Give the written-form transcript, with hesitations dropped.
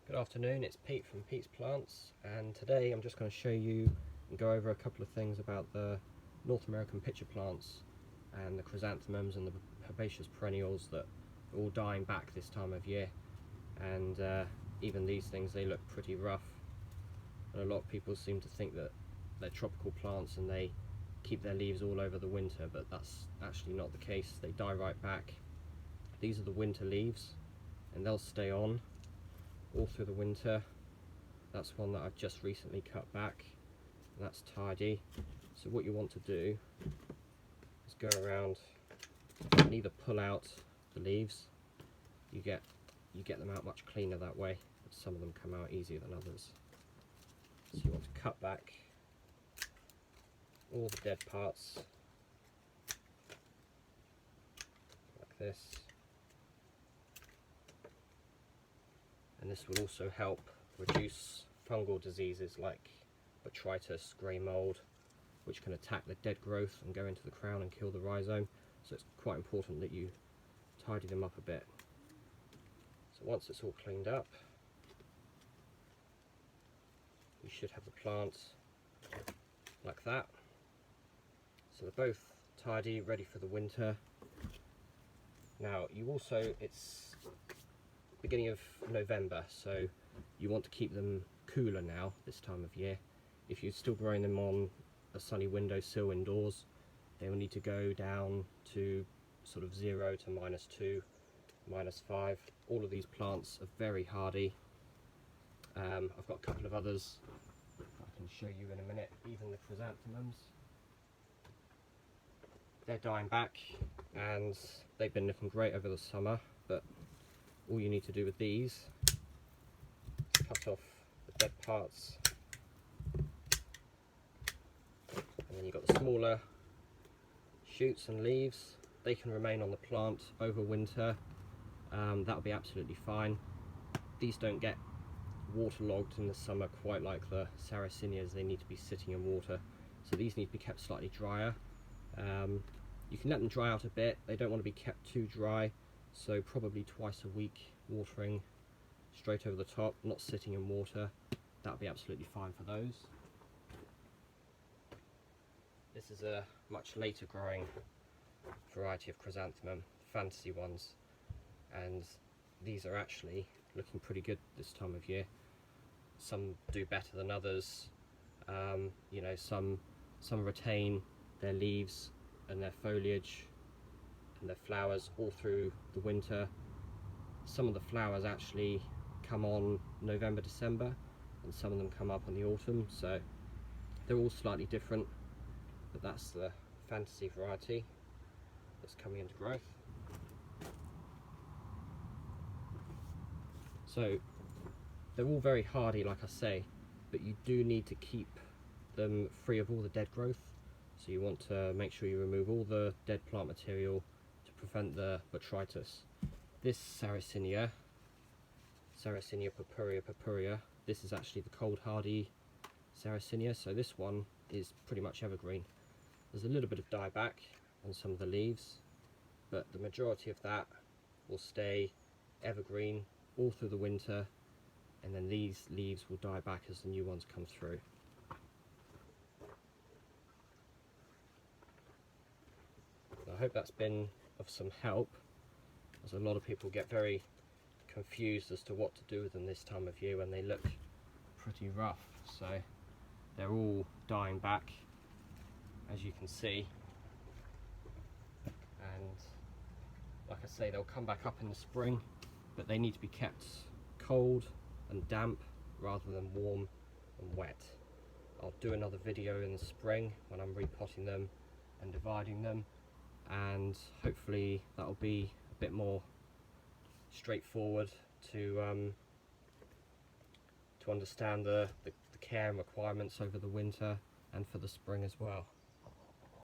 Good afternoon, it's Pete from Pete's Plants, and today I'm just going to show you and go over a couple of things about the North American pitcher plants and the chrysanthemums and the herbaceous perennials that are all dying back this time of year. And even these things, they look pretty rough, and a lot of people seem to think that they're tropical plants and they keep their leaves all over the winter, but that's actually not the case. They die right back. These are the winter leaves and they'll stay on all through the winter. That's one that I've just recently cut back, and that's tidy. So what you want to do is go around and either pull out the leaves. You get them out much cleaner that way, but some of them come out easier than others. So you want to cut back all the dead parts like this. And this will also help reduce fungal diseases like botrytis, grey mould, which can attack the dead growth and go into the crown and kill the rhizome. So it's quite important that you tidy them up a bit. So once it's all cleaned up, you should have the plants like that. So they're both tidy, ready for the winter. Now it's beginning of November, so you want to keep them cooler now this time of year. If you're still growing them on a sunny windowsill indoors, they will need to go down to sort of 0 to -2, -5. All of these plants are very hardy. I've got a couple of others I can show you in a minute. Even the chrysanthemums, they're dying back and they've been looking great over the summer, but all you need to do with these is cut off the dead parts, and then you've got the smaller shoots and leaves. They can remain on the plant over winter. That'll be absolutely fine. These don't get waterlogged in the summer quite like the sarracenias. They need to be sitting in water, so these need to be kept slightly drier. You can let them dry out a bit. They don't want to be kept too dry, so probably twice a week, watering straight over the top, not sitting in water. That'll be absolutely fine for those. This is a much later growing variety of chrysanthemum, fantasy ones, and these are actually looking pretty good this time of year. Some do better than others. You know, some retain their leaves and their foliage and their flowers all through the winter. Some of the flowers actually come on November, December, and some of them come up in the autumn, so they're all slightly different, but that's the fantasy variety that's coming into growth. So they're all very hardy, like I say, but you do need to keep them free of all the dead growth. So you want to make sure you remove all the dead plant material to prevent the botrytis. This Sarracenia purpurea, this is actually the cold hardy Sarracenia, so this one is pretty much evergreen. There's a little bit of dieback on some of the leaves, but the majority of that will stay evergreen all through the winter, and then these leaves will die back as the new ones come through. I hope that's been of some help, as a lot of people get very confused as to what to do with them this time of year when they look pretty rough. So they're all dying back, as you can see, and like I say, they'll come back up in the spring, but they need to be kept cold and damp rather than warm and wet. I'll do another video in the spring when I'm repotting them and dividing them, and hopefully that'll be a bit more straightforward to understand the care and requirements over the winter and for the spring as well.